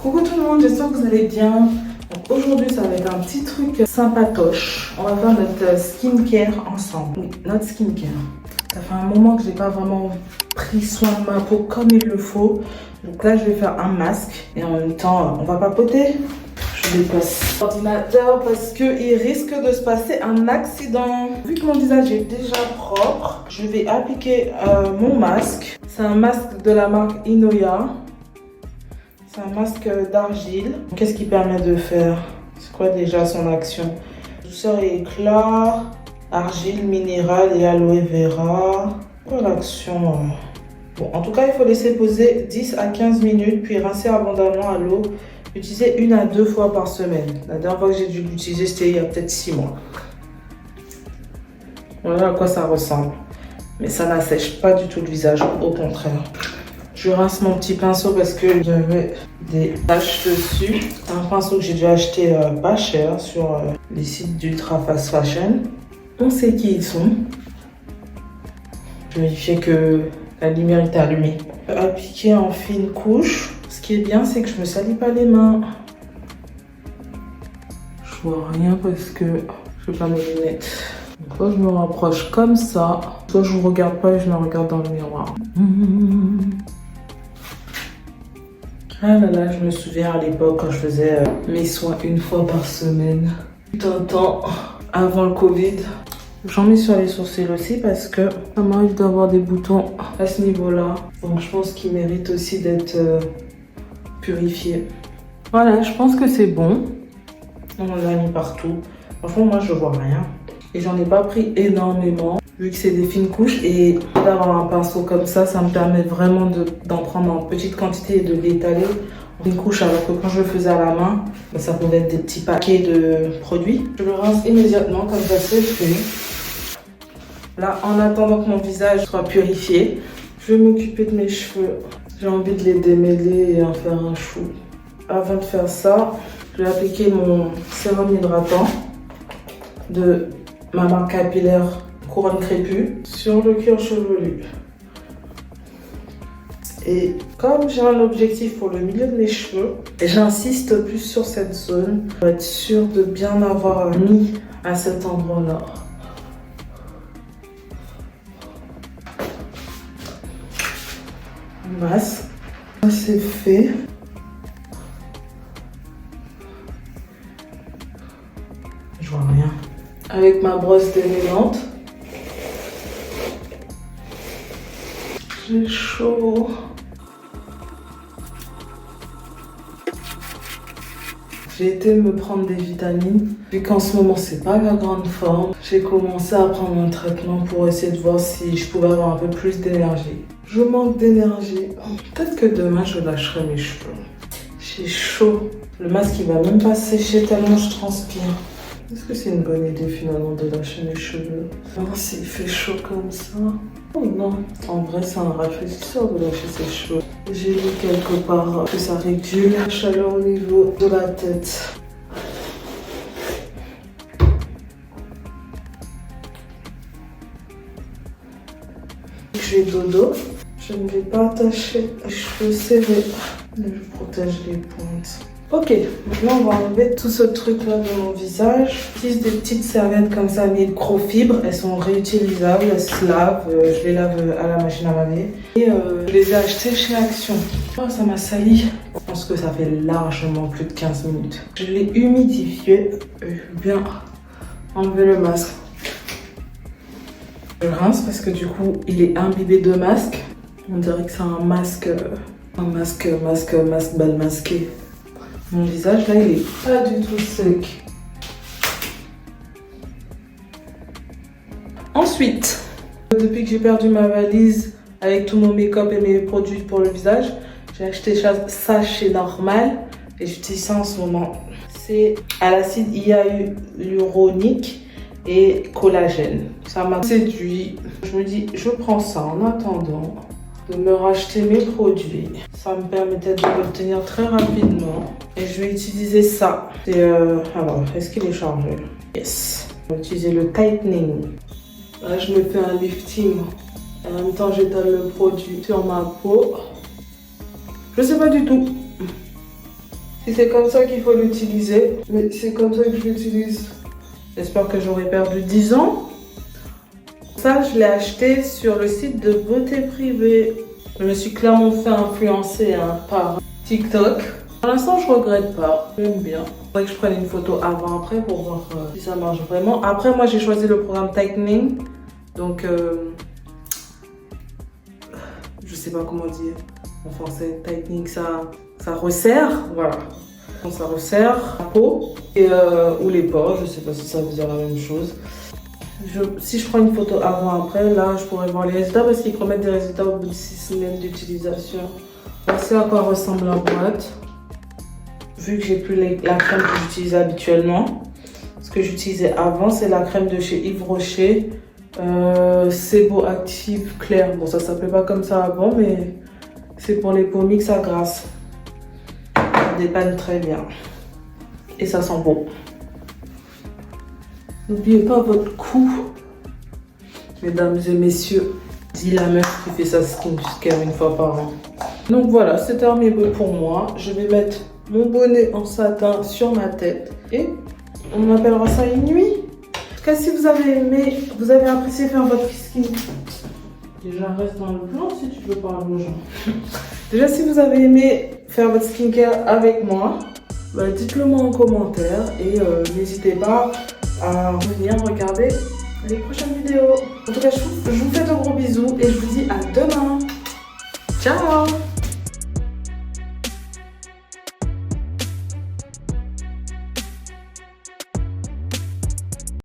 Coucou tout le monde, j'espère que vous allez bien. Donc aujourd'hui ça va être un petit truc sympatoche. On va faire notre skincare ensemble. Oui, notre skincare. Ça fait un moment que j'ai pas vraiment pris soin de ma peau comme il le faut. Donc là je vais faire un masque et en même temps on va papoter. Je dépasse l'ordinateur parce qu'il risque de se passer un accident. Vu que mon visage est déjà propre, je vais appliquer mon masque. C'est un masque de la marque Inoya. C'est un masque d'argile. Qu'est-ce qu'il permet de faire? C'est quoi déjà son action? Douceur et éclat, argile minérale et aloe vera. Quoi l'action? Bon, en tout cas, il faut laisser poser 10 à 15 minutes, puis rincer abondamment à l'eau. Utiliser 1 à 2 fois par semaine. La dernière fois que j'ai dû l'utiliser, c'était il y a peut-être 6 mois. Voilà à quoi ça ressemble. Mais ça n'assèche pas du tout le visage, au contraire. Je rince mon petit pinceau parce qu'il y avait des taches dessus. C'est un pinceau que j'ai dû acheter pas cher sur les sites d'Ultra Fast Fashion. On sait qui ils sont. Je vérifie que la lumière est allumée. Appliquer en fine couche. Ce qui est bien, c'est que je me salis pas les mains. Je vois rien parce que je n'ai pas mes lunettes. Soit je me rapproche comme ça, soit je vous regarde pas et je me regarde dans le miroir. Ah là là, je me souviens à l'époque quand je faisais mes soins 1 fois par semaine. Tout un temps avant le Covid. J'en mets sur les sourcils aussi parce que ça m'arrive d'avoir des boutons à ce niveau-là. Donc je pense qu'ils méritent aussi d'être purifiés. Voilà, je pense que c'est bon. On l'a mis partout. Franchement, moi je vois rien. Et j'en ai pas pris énormément. Vu que c'est des fines couches et d'avoir un pinceau comme ça, ça me permet vraiment d'en prendre en petite quantité et de l'étaler en une couche. Alors que quand je le faisais à la main, ça pouvait être des petits paquets de produits. Je le rince immédiatement, comme ça c'est fait. Là, en attendant que mon visage soit purifié, je vais m'occuper de mes cheveux. J'ai envie de les démêler et en faire un chou. Avant de faire ça, je vais appliquer mon sérum hydratant de ma marque capillaire Couronne Crépue sur le cuir chevelu. Et comme j'ai un objectif pour le milieu de mes cheveux, j'insiste plus sur cette zone pour être sûre de bien avoir mis à cet endroit-là. Masse. Ça c'est fait. Je vois rien. Avec ma brosse démêlante. J'ai chaud. J'ai été me prendre des vitamines. Vu qu'en ce moment, c'est pas la grande forme, j'ai commencé à prendre un traitement pour essayer de voir si je pouvais avoir un peu plus d'énergie. Je manque d'énergie. Peut-être que demain, je lâcherai mes cheveux. J'ai chaud. Le masque, il va même pas sécher tellement je transpire. Est-ce que c'est une bonne idée finalement de lâcher mes cheveux? Alors s'il fait chaud comme ça... Oh non, en vrai c'est un rafraîchisseur de lâcher ses cheveux. J'ai lu quelque part que ça réduit la chaleur au niveau de la tête. Je vais dodo. Je ne vais pas attacher les cheveux serrés. Je protège les pointes. Ok, maintenant on va enlever tout ce truc là de mon visage. J'utilise des petites serviettes comme ça, microfibres. Elles sont réutilisables, elles se lavent. Je les lave à la machine à laver. Et je les ai achetées chez Action. Oh, ça m'a sali. Je pense que ça fait largement plus de 15 minutes. Je l'ai humidifié. Je vais bien enlever le masque. Je rince parce que du coup il est imbibé de masque. On dirait que c'est un masque bal masqué. Mon visage, là, il est pas du tout sec. Ensuite, depuis que j'ai perdu ma valise avec tout mon make-up et mes produits pour le visage, j'ai acheté ça chez Normal et j'utilise ça en ce moment. C'est à l'acide hyaluronique et collagène. Ça m'a séduit. Je me dis, je prends ça en attendant de me racheter mes produits. Ça me permettait de l'obtenir très rapidement. Et je vais utiliser ça. Alors, est-ce qu'il est chargé? Yes. Je vais utiliser le tightening. Là, je me fais un lifting. En même temps, j'étale le produit sur ma peau. Je sais pas du tout. Si c'est comme ça qu'il faut l'utiliser, mais c'est comme ça que je l'utilise. J'espère que j'aurai perdu 10 ans. Ça, je l'ai acheté sur le site de beauté privée. Je me suis clairement fait influencer par TikTok. Pour l'instant, je regrette pas. J'aime bien. Il faudrait que je prenne une photo avant-après pour voir si ça marche vraiment. Après, moi, j'ai choisi le programme Tightening. Donc, je sais pas comment dire en français. Tightening, ça resserre. Voilà. Donc, ça resserre la peau et, ou les pores. Je sais pas si ça veut dire la même chose. Si je prends une photo avant-après, là, je pourrais voir les résultats parce qu'ils promettent des résultats au bout de 6 semaines d'utilisation. Voici à quoi ressemble la boîte. Vu que j'ai plus la crème que j'utilise habituellement, ce que j'utilisais avant, c'est la crème de chez Yves Rocher, Sebo Active Clair. Bon, ça s'appelait pas comme ça avant, mais c'est pour les peaux mixes à grasse. Ça dépanne très bien. Et ça sent bon. N'oubliez pas votre cou, mesdames et messieurs. Dis la meuf qui fait sa skincare une fois par an. Donc voilà, c'est terminé pour moi. Je vais mettre mon bonnet en satin sur ma tête et on appellera ça une nuit. En tout cas, si vous avez aimé, vous avez apprécié faire votre skincare. Déjà, reste dans le plan si tu veux parler aux gens. Déjà, si vous avez aimé faire votre skincare avec moi, bah, dites-le moi en commentaire et n'hésitez pas à venir regarder les prochaines vidéos. En tout cas, je vous fais de gros bisous et je vous dis à demain. Ciao!